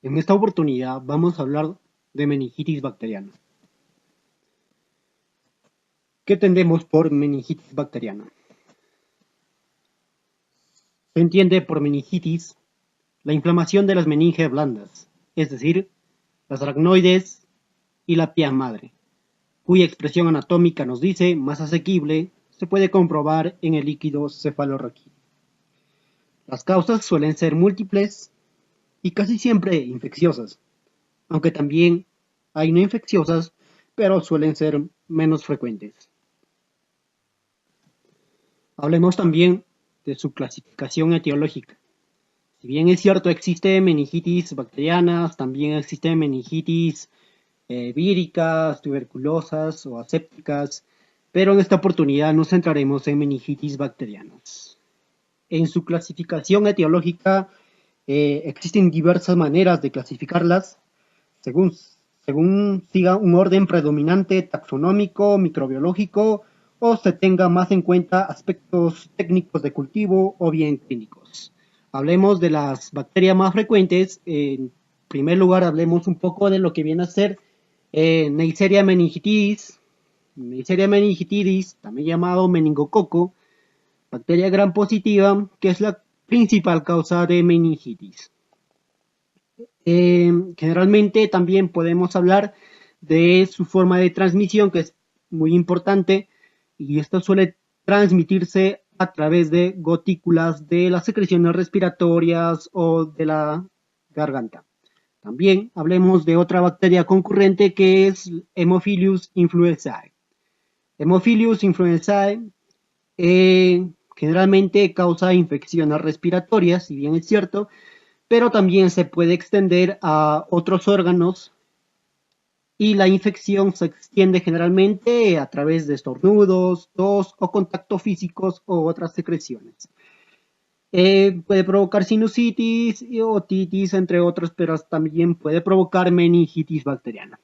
En esta oportunidad vamos a hablar de meningitis bacteriana. ¿Qué entendemos por meningitis bacteriana? Se entiende por meningitis la inflamación de las meninges blandas, es decir, las aracnoides y la pía madre, cuya expresión anatómica nos dice más asequible se puede comprobar en el líquido cefalorraquídeo. Las causas suelen ser múltiples y casi siempre infecciosas, aunque también hay no infecciosas, pero suelen ser menos frecuentes. Hablemos también de su clasificación etiológica. Si bien es cierto, existe meningitis bacterianas, también existe meningitis víricas, tuberculosas o asépticas, pero en esta oportunidad nos centraremos en meningitis bacterianas. En su clasificación etiológica existen diversas maneras de clasificarlas, según, según siga un orden predominante taxonómico, microbiológico, o se tenga más en cuenta aspectos técnicos de cultivo o bien clínicos. Hablemos de las bacterias más frecuentes. En primer lugar, hablemos un poco de lo que viene a ser Neisseria meningitidis, también llamado meningococo, bacteria gram positiva, que es la principal causa de meningitis. Generalmente también podemos hablar de su forma de transmisión, que es muy importante, y esto suele transmitirse a través de gotículas de las secreciones respiratorias o de la garganta. También hablemos de otra bacteria concurrente que es Haemophilus influenzae. Haemophilus influenzae generalmente causa infecciones respiratorias, si bien es cierto, pero también se puede extender a otros órganos y la infección se extiende generalmente a través de estornudos, tos o contacto físicos o otras secreciones. Puede provocar sinusitis y otitis, entre otros, pero también puede provocar meningitis bacteriana.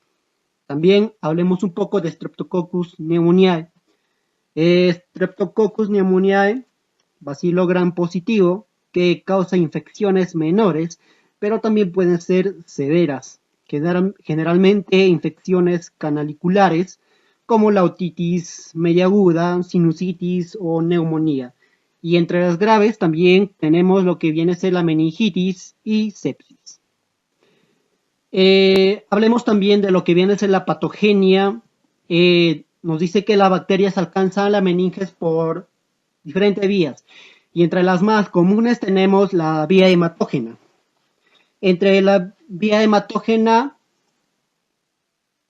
También hablemos un poco de Streptococcus pneumoniae. Streptococcus pneumoniae, bacilo gram positivo, que causa infecciones menores, pero también pueden ser severas, generalmente infecciones canaliculares, como la otitis media aguda, sinusitis o neumonía. Y entre las graves también tenemos lo que viene a ser la meningitis y sepsis. Hablemos también de lo que viene a ser la patogenia. Nos dice que las bacterias alcanzan la meninges por diferentes vías. Y entre las más comunes tenemos la vía hematógena. Entre la vía hematógena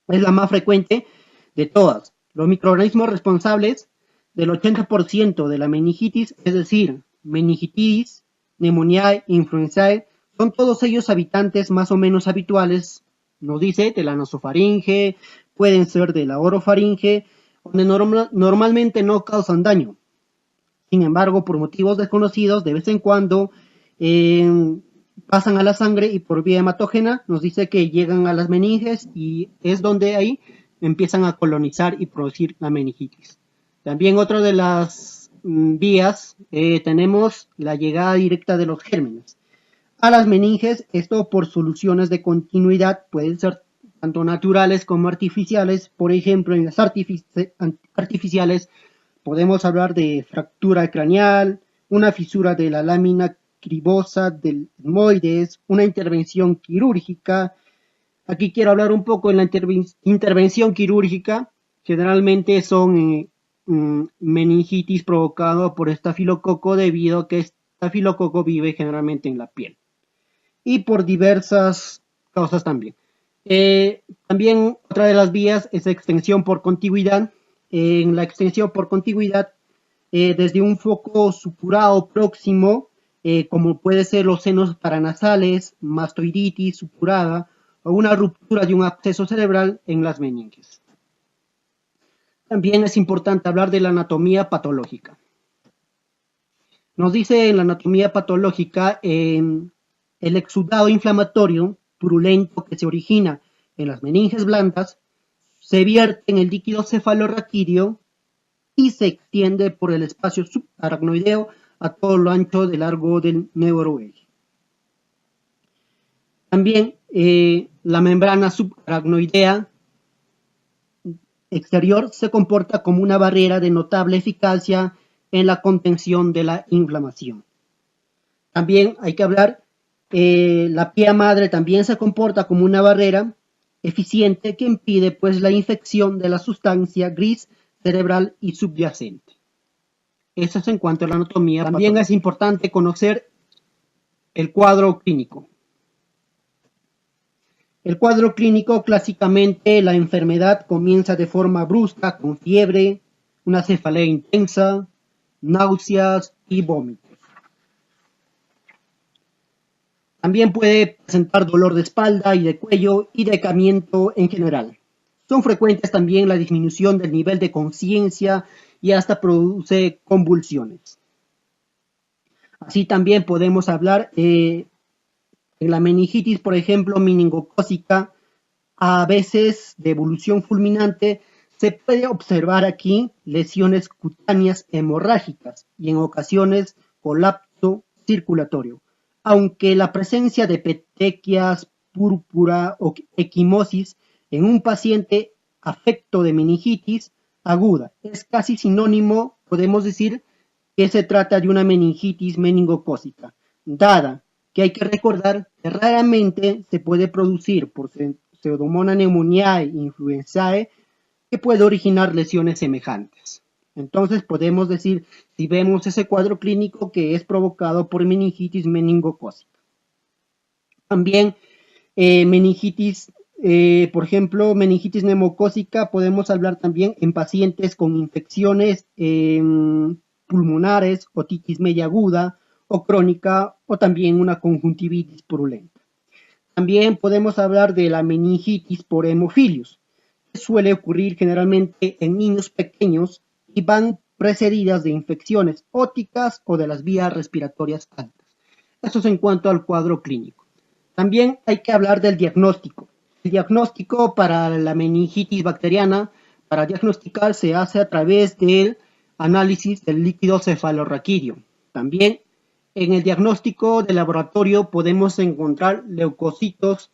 es la más frecuente de todas. Los microorganismos responsables del 80% de la meningitis, es decir, meningitis, pneumoniae, influenzae, son todos ellos habitantes más o menos habituales, nos dice, de la nasofaringe, pueden ser de la orofaringe, donde normalmente no causan daño. Sin embargo, por motivos desconocidos, de vez en cuando pasan a la sangre y por vía hematógena nos dice que llegan a las meninges y es donde ahí empiezan a colonizar y producir la meningitis. También otra de las vías tenemos la llegada directa de los gérmenes a las meninges, esto por soluciones de continuidad, pueden ser tanto naturales como artificiales. Por ejemplo, en las artificiales podemos hablar de fractura craneal, una fisura de la lámina cribosa del etmoides, una intervención quirúrgica. Aquí quiero hablar un poco de la intervención quirúrgica. Generalmente son meningitis provocado por estafilococo debido a que estafilococo vive generalmente en la piel y por diversas causas también. También otra de las vías es extensión por contigüidad. En la extensión por contigüidad, desde un foco supurado próximo, como puede ser los senos paranasales, mastoiditis supurada o una ruptura de un absceso cerebral en las meninges. También es importante hablar de la anatomía patológica. Nos dice en la anatomía patológica el exudado inflamatorio purulento que se origina en las meninges blandas se vierte en el líquido cefalorraquídeo y se extiende por el espacio subaracnoideo a todo lo ancho de largo del neuroeje. También la membrana subaracnoidea exterior se comporta como una barrera de notable eficacia en la contención de la inflamación. También hay que hablar, la pía madre también se comporta como una barrera eficiente que impide pues la infección de la sustancia gris cerebral y subyacente. Eso es en cuanto a la anatomía. También es importante conocer el cuadro clínico. El cuadro clínico, clásicamente, la enfermedad comienza de forma brusca, con fiebre, una cefalea intensa, náuseas y vómitos. También puede presentar dolor de espalda y de cuello y decaimiento en general. Son frecuentes también la disminución del nivel de conciencia y hasta produce convulsiones. Así también podemos hablar en la meningitis, por ejemplo, meningocócica, a veces de evolución fulminante, se puede observar aquí lesiones cutáneas hemorrágicas y en ocasiones colapso circulatorio, aunque la presencia de petequias, púrpura o equimosis en un paciente afecto de meningitis aguda es casi sinónimo, podemos decir, que se trata de una meningitis meningocócica, dada que hay que recordar que raramente se puede producir por Pseudomonas pneumoniae e influenzae que puede originar lesiones semejantes. Entonces podemos decir, si vemos ese cuadro clínico, que es provocado por meningitis meningocócica. También meningitis, por ejemplo, meningitis neumocócica, podemos hablar también en pacientes con infecciones pulmonares, otitis media aguda o crónica, o también una conjuntivitis purulenta. También podemos hablar de la meningitis por hemofilius, que suele ocurrir generalmente en niños pequeños y van precedidas de infecciones óticas o de las vías respiratorias altas. Eso es en cuanto al cuadro clínico. También hay que hablar del diagnóstico. El diagnóstico para la meningitis bacteriana, para diagnosticar, se hace a través del análisis del líquido cefalorraquídeo. También en el diagnóstico de laboratorio podemos encontrar leucocitos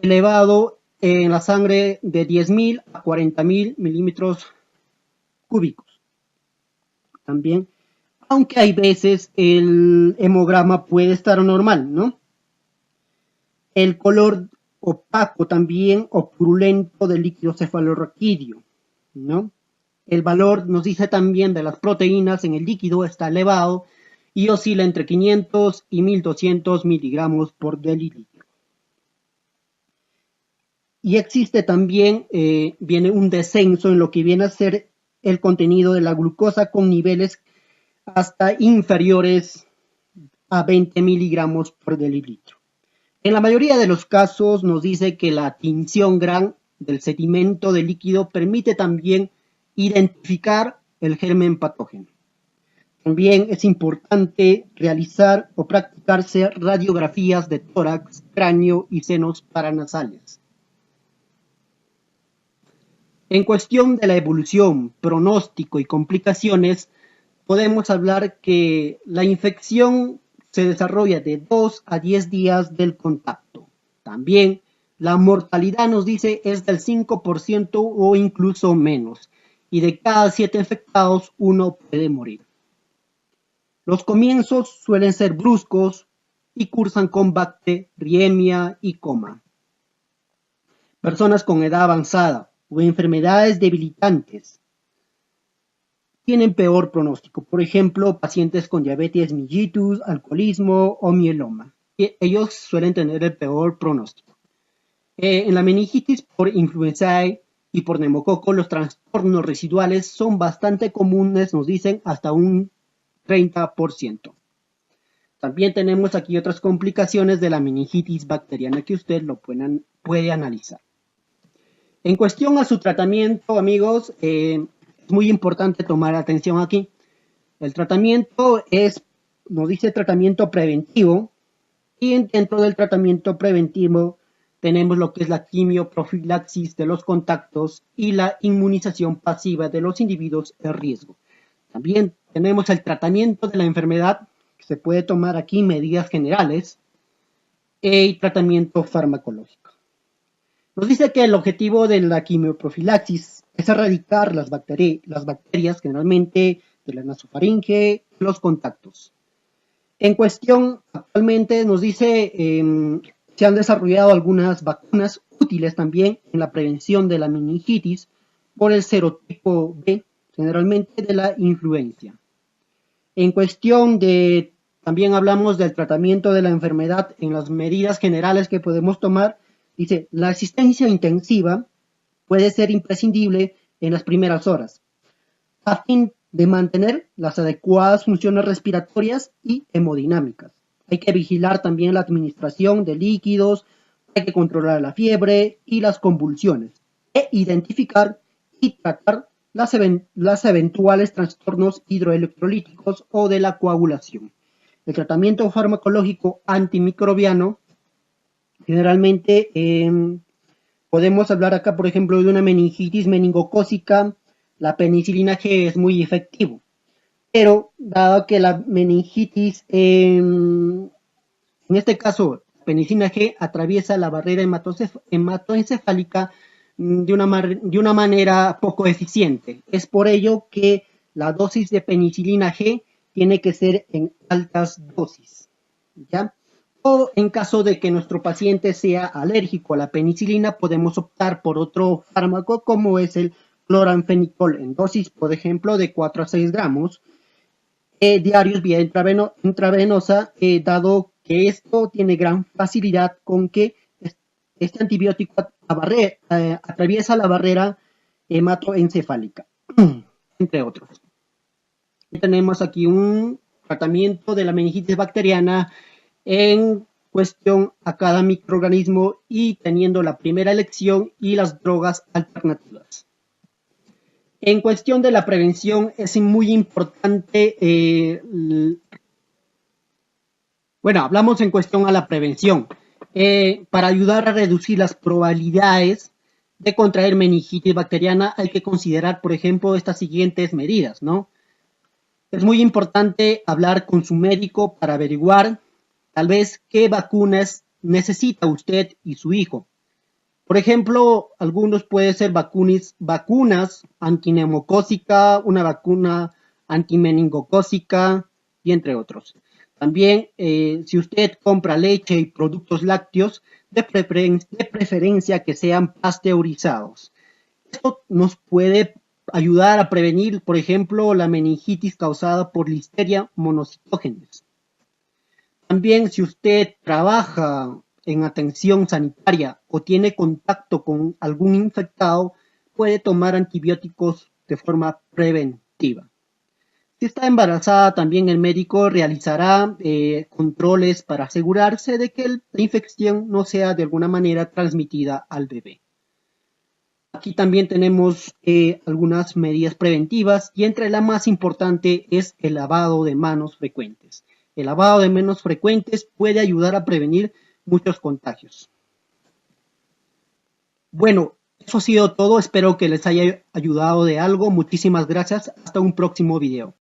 elevados en la sangre de 10.000 a 40.000 milímetros cúbicos. También, aunque hay veces el hemograma puede estar normal, ¿no? El color opaco también o purulento del líquido cefalorraquídeo, ¿no? El valor nos dice también de las proteínas en el líquido está elevado y oscila entre 500 y 1200 miligramos por decilitro. Y existe también, viene un descenso en lo que viene a ser el contenido de la glucosa con niveles hasta inferiores a 20 miligramos por decilitro. En la mayoría de los casos nos dice que la tinción gran del sedimento de líquido permite también identificar el germen patógeno. También es importante realizar o practicarse radiografías de tórax, cráneo y senos paranasales. En cuestión de la evolución, pronóstico y complicaciones, podemos hablar que la infección se desarrolla de 2 a 10 días del contacto. También la mortalidad nos dice es del 5% o incluso menos, y de cada 7 infectados, 1 puede morir. Los comienzos suelen ser bruscos y cursan con bacteriemia y coma. Personas con edad avanzada o enfermedades debilitantes tienen peor pronóstico. Por ejemplo, pacientes con diabetes mellitus, alcoholismo o mieloma. Ellos suelen tener el peor pronóstico. En la meningitis por influenzae y por neumococo, los trastornos residuales son bastante comunes, nos dicen hasta un 30%. También tenemos aquí otras complicaciones de la meningitis bacteriana que usted lo puede analizar. En cuestión a su tratamiento, amigos, es muy importante tomar atención aquí. El tratamiento nos dice tratamiento preventivo, y dentro del tratamiento preventivo tenemos lo que es la quimioprofilaxis de los contactos y la inmunización pasiva de los individuos de riesgo. También tenemos el tratamiento de la enfermedad, que se puede tomar aquí medidas generales. y tratamiento farmacológico. Nos dice que el objetivo de la quimioprofilaxis es erradicar las bacterias generalmente de la nasofaringe y los contactos. En cuestión, actualmente nos dice se han desarrollado algunas vacunas útiles también en la prevención de la meningitis por el serotipo B, generalmente de la influencia. En cuestión de, también hablamos del tratamiento de la enfermedad en las medidas generales que podemos tomar. Dice, la asistencia intensiva puede ser imprescindible en las primeras horas, a fin de mantener las adecuadas funciones respiratorias y hemodinámicas. Hay que vigilar también la administración de líquidos, hay que controlar la fiebre y las convulsiones, e identificar y tratar las eventuales trastornos hidroelectrolíticos o de la coagulación. El tratamiento farmacológico antimicrobiano, generalmente podemos hablar acá, por ejemplo, de una meningitis meningocócica. La penicilina G es muy efectivo, pero dado que la meningitis, en este caso, penicilina G atraviesa la barrera hematoencefálica de una manera poco eficiente. Es por ello que la dosis de penicilina G tiene que ser en altas dosis, ¿ya? O en caso de que nuestro paciente sea alérgico a la penicilina, podemos optar por otro fármaco como es el cloranfenicol en dosis, por ejemplo, de 4 a 6 gramos diarios vía intravenosa, dado que esto tiene gran facilidad con que este antibiótico atraviesa la barrera hematoencefálica, entre otros. Y tenemos aquí un tratamiento de la meningitis bacteriana en cuestión a cada microorganismo y teniendo la primera elección y las drogas alternativas. En cuestión de la prevención es muy importante, bueno, hablamos en cuestión a la prevención, para ayudar a reducir las probabilidades de contraer meningitis bacteriana hay que considerar, por ejemplo, estas siguientes medidas, ¿no? Es muy importante hablar con su médico para averiguar tal vez qué vacunas necesita usted y su hijo. Por ejemplo, algunos pueden ser vacunas antineumocócica, una vacuna antimeningocócica y entre otros. También, si usted compra leche y productos lácteos, de preferencia que sean pasteurizados. Esto nos puede ayudar a prevenir, por ejemplo, la meningitis causada por Listeria monocytogenes. También, si usted trabaja en atención sanitaria o tiene contacto con algún infectado, puede tomar antibióticos de forma preventiva. Si está embarazada, también el médico realizará controles para asegurarse de que la infección no sea de alguna manera transmitida al bebé. Aquí también tenemos algunas medidas preventivas y entre las más importantes es el lavado de manos frecuentes. El lavado de manos frecuentes puede ayudar a prevenir muchos contagios. Bueno, eso ha sido todo. Espero que les haya ayudado de algo. Muchísimas gracias. Hasta un próximo video.